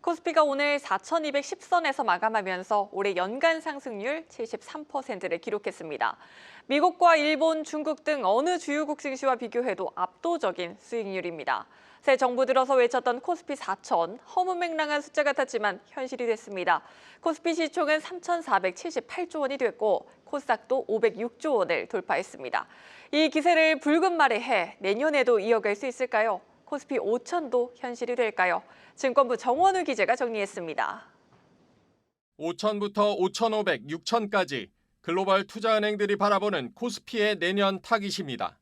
코스피가 오늘 4,210선에서 마감하면서 올해 연간 상승률 73%를 기록했습니다. 미국과 일본, 중국 등 어느 주요국 증시와 비교해도 압도적인 수익률입니다. 새 정부 들어서 외쳤던 코스피 4천, 허무맹랑한 숫자 같았지만 현실이 됐습니다. 코스피 시총은 3,478조 원이 됐고 코스닥도 506조 원을 돌파했습니다. 이 기세를 붉은 말에 해 내년에도 이어갈 수 있을까요? 코스피 5천도 현실이 될까요? 증권부 정원우 기자가 정리했습니다. 5천부터 5,500, 6천까지 글로벌 투자은행들이 바라보는 코스피의 내년 타깃입니다.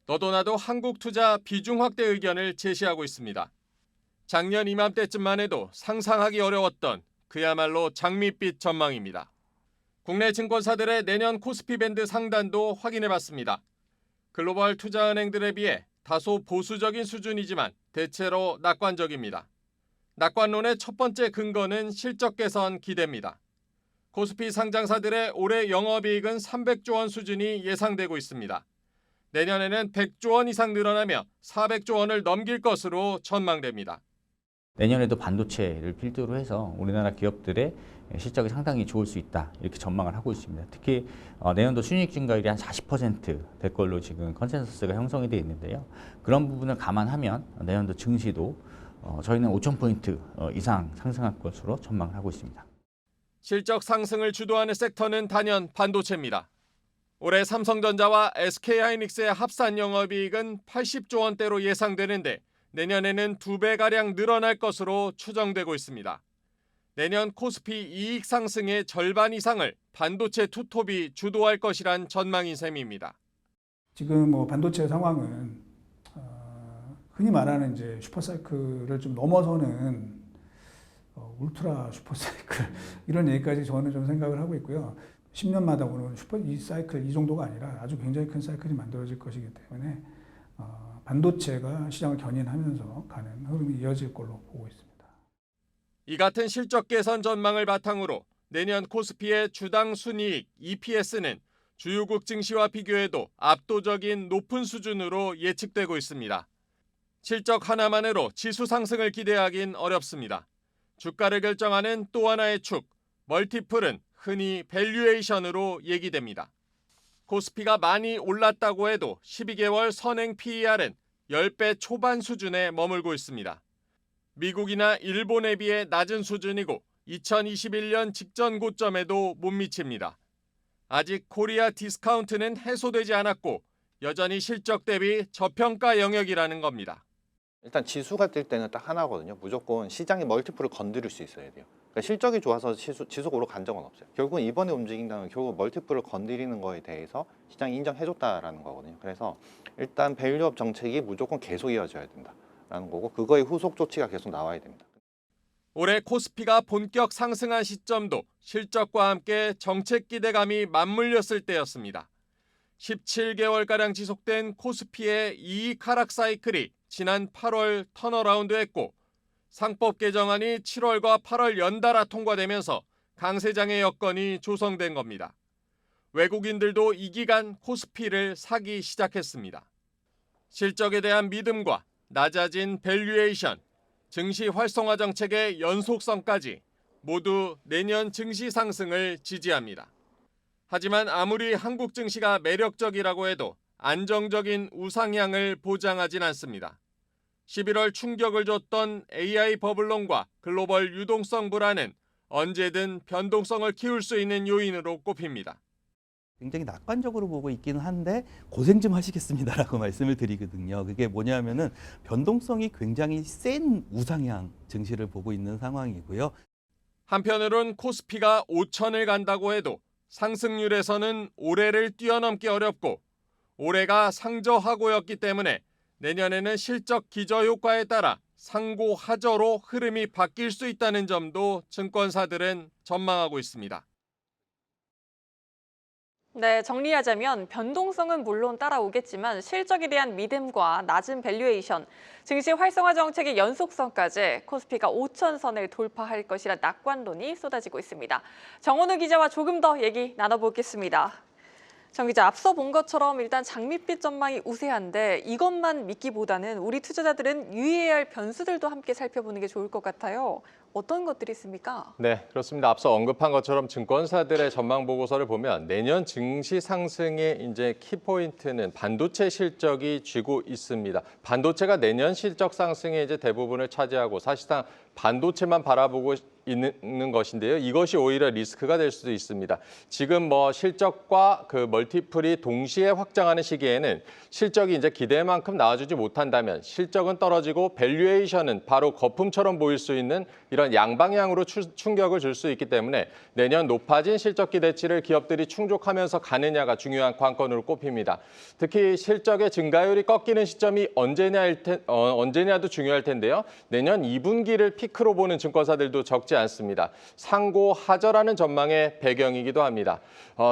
너도 나도 한국 투자 비중 확대 의견을 제시하고 있습니다. 작년 이맘때쯤만 해도 상상하기 어려웠던 그야말로 장밋빛 전망입니다. 국내 증권사들의 내년 코스피 밴드 상단도 확인해봤습니다. 글로벌 투자은행들에 비해 다소 보수적인 수준이지만 대체로 낙관적입니다. 낙관론의 첫 번째 근거는 실적 개선 기대입니다. 코스피 상장사들의 올해 영업이익은 300조 원 수준이 예상되고 있습니다. 내년에는 100조 원 이상 늘어나며 400조 원을 넘길 것으로 전망됩니다. 내년에도 반도체를 필두로 해서 우리나라 기업들의 실적이 상당히 좋을 수 있다 이렇게 전망을 하고 있습니다. 특히 내년도 순이익 증가율이 한 40%될 걸로 지금 컨센서스가 형성이 되어 있는데요. 그런 부분을 감안하면 내년도 증시도 저희는 5,000포인트 이상 상승할 것으로 전망을 하고 있습니다. 실적 상승을 주도하는 섹터는 단연 반도체입니다. 올해 삼성전자와 SK하이닉스의 합산 영업이익은 80조 원대로 예상되는데 내년에는 2배가량 늘어날 것으로 추정되고 있습니다. 내년 코스피 이익 상승의 절반 이상을 반도체 투톱이 주도할 것이란 전망인 셈입니다. 지금 반도체 상황은 흔히 말하는 이제 슈퍼사이클을 좀 넘어서는 울트라 슈퍼사이클 이런 얘기까지 저는 좀 생각을 하고 있고요. 10년마다 오는 이 사이클 이 정도가 아니라 아주 굉장히 큰 사이클이 만들어질 것이기 때문에 반도체가 시장을 견인하면서 가는 흐름이 이어질 걸로 보고 있습니다. 이 같은 실적 개선 전망을 바탕으로 내년 코스피의 주당 순이익 EPS는 주요국 증시와 비교해도 압도적인 높은 수준으로 예측되고 있습니다. 실적 하나만으로 지수 상승을 기대하긴 어렵습니다. 주가를 결정하는 또 하나의 축, 멀티플은 흔히 밸류에이션으로 얘기됩니다. 코스피가 많이 올랐다고 해도 12개월 선행 PER은 10배 초반 수준에 머물고 있습니다. 미국이나 일본에 비해 낮은 수준이고 2021년 직전 고점에도 못 미칩니다. 아직 코리아 디스카운트는 해소되지 않았고 여전히 실적 대비 저평가 영역이라는 겁니다. 일단 지수가 뜰 때는 딱 하나거든요. 무조건 시장의 멀티플을 건드릴 수 있어야 돼요. 그러니까 실적이 좋아서 지수가 오르간 적은 없어요. 결국은 이번에 움직인다면 결국 멀티플을 건드리는 거에 대해서 시장이 인정해줬다라는 거거든요. 그래서 일단 밸류업 정책이 무조건 계속 이어져야 된다라는 거고 그거의 후속 조치가 계속 나와야 됩니다. 올해 코스피가 본격 상승한 시점도 실적과 함께 정책 기대감이 맞물렸을 때였습니다. 17개월가량 지속된 코스피의 이익 하락 사이클이 지난 8월 턴어라운드했고 상법 개정안이 7월과 8월 연달아 통과되면서 강세장의 여건이 조성된 겁니다. 외국인들도 이 기간 코스피를 사기 시작했습니다. 실적에 대한 믿음과 낮아진 밸류에이션, 증시 활성화 정책의 연속성까지 모두 내년 증시 상승을 지지합니다. 하지만 아무리 한국 증시가 매력적이라고 해도 안정적인 우상향을 보장하진 않습니다. 11월 충격을 줬던 AI 버블론과 글로벌 유동성 불안은 언제든 변동성을 키울 수 있는 요인으로 꼽힙니다. 굉장히 낙관적으로 보고 있기는 한데 고생 좀 하시겠습니다라고 말씀을 드리거든요. 그게 뭐냐면은 변동성이 굉장히 센 우상향 증시를 보고 있는 상황이고요. 한편으론 코스피가 5천을 간다고 해도 상승률에서는 올해를 뛰어넘기 어렵고 올해가 상저하고였기 때문에 내년에는 실적 기저효과에 따라 상고하저로 흐름이 바뀔 수 있다는 점도 증권사들은 전망하고 있습니다. 네, 정리하자면 변동성은 물론 따라오겠지만 실적에 대한 믿음과 낮은 밸류에이션, 증시 활성화 정책의 연속성까지 코스피가 5천선을 돌파할 것이란 낙관론이 쏟아지고 있습니다. 정원우 기자와 조금 더 얘기 나눠보겠습니다. 정 기자, 앞서 본 것처럼 일단 장밋빛 전망이 우세한데 이것만 믿기보다는 우리 투자자들은 유의해야 할 변수들도 함께 살펴보는 게 좋을 것 같아요. 어떤 것들이 있습니까? 네, 그렇습니다. 앞서 언급한 것처럼 증권사들의 전망 보고서를 보면 내년 증시 상승의 이제 키포인트는 반도체 실적이 쥐고 있습니다. 반도체가 내년 실적 상승의 이제 대부분을 차지하고 사실상 반도체만 바라보고 있는 것인데요. 이것이 오히려 리스크가 될 수도 있습니다. 지금 뭐 실적과 그 멀티플이 동시에 확장하는 시기에는 실적이 이제 기대만큼 나와주지 못한다면 실적은 떨어지고 밸류에이션은 바로 거품처럼 보일 수 있는 이런 양방향으로 충격을 줄 수 있기 때문에 내년 높아진 실적 기대치를 기업들이 충족하면서 가느냐가 중요한 관건으로 꼽힙니다. 특히 실적의 증가율이 꺾이는 시점이 언제냐도 중요할 텐데요. 내년 2분기를 피크로 보는 증권사들도 적지 않습니다. 상고하저라는 전망의 배경이기도 합니다.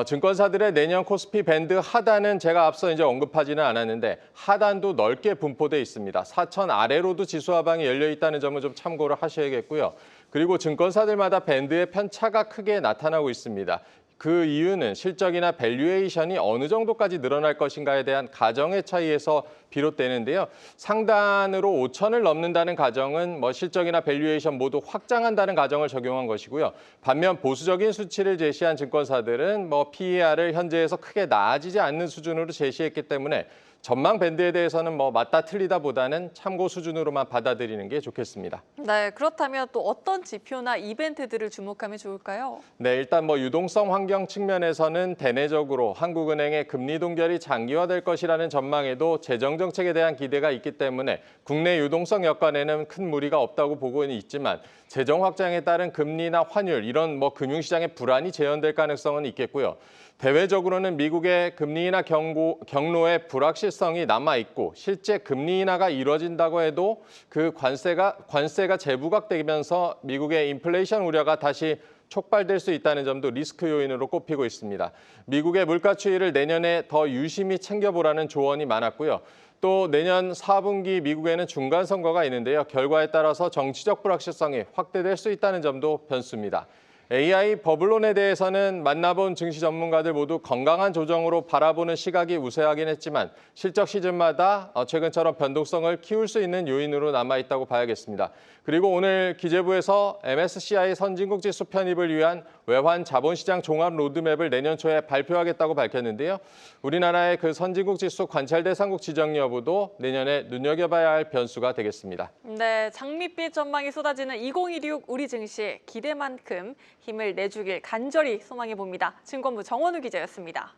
증권사들의 내년 코스피 밴드 하단은 제가 앞서 이제 언급하지는 않았는데 하단도 넓게 분포돼 있습니다. 4천 아래로도 지수 하방이 열려 있다는 점은 좀 참고를 하셔야겠고요. 그리고 증권사들마다 밴드의 편차가 크게 나타나고 있습니다. 그 이유는 실적이나 밸류에이션이 어느 정도까지 늘어날 것인가에 대한 가정의 차이에서 비롯되는데요. 상단으로 5천을 넘는다는 가정은 뭐 실적이나 밸류에이션 모두 확장한다는 가정을 적용한 것이고요. 반면 보수적인 수치를 제시한 증권사들은 뭐 PER을 현재에서 크게 나아지지 않는 수준으로 제시했기 때문에 전망 밴드에 대해서는 뭐 맞다 틀리다 보다는 참고 수준으로만 받아들이는 게 좋겠습니다. 네, 그렇다면 또 어떤 지표나 이벤트들을 주목하면 좋을까요? 네, 일단 뭐 유동성 환경 측면에서는 대내적으로 한국은행의 금리 동결이 장기화될 것이라는 전망에도 재정 정책에 대한 기대가 있기 때문에 국내 유동성 여건에는 큰 무리가 없다고 보고는 있지만 재정 확장에 따른 금리나 환율 이런 뭐 금융시장의 불안이 재현될 가능성은 있겠고요. 대외적으로는 미국의 금리 인하 경로의 불확실성이 남아 있고 실제 금리 인하가 이뤄진다고 해도 그 관세가 재부각되면서 미국의 인플레이션 우려가 다시 촉발될 수 있다는 점도 리스크 요인으로 꼽히고 있습니다. 미국의 물가 추이를 내년에 더 유심히 챙겨보라는 조언이 많았고요. 또 내년 4분기 미국에는 중간 선거가 있는데요. 결과에 따라서 정치적 불확실성이 확대될 수 있다는 점도 변수입니다. AI 버블론에 대해서는 만나본 증시 전문가들 모두 건강한 조정으로 바라보는 시각이 우세하긴 했지만 실적 시즌마다 최근처럼 변동성을 키울 수 있는 요인으로 남아있다고 봐야겠습니다. 그리고 오늘 기재부에서 MSCI 선진국 지수 편입을 위한 외환 자본시장 종합 로드맵을 내년 초에 발표하겠다고 밝혔는데요. 우리나라의 그 선진국 지수 관찰 대상국 지정 여부도 내년에 눈여겨봐야 할 변수가 되겠습니다. 네, 장밋빛 전망이 쏟아지는 2016 우리 증시 기대만큼 힘을 내주길 간절히 소망해 봅니다. 증권부 정원우 기자였습니다.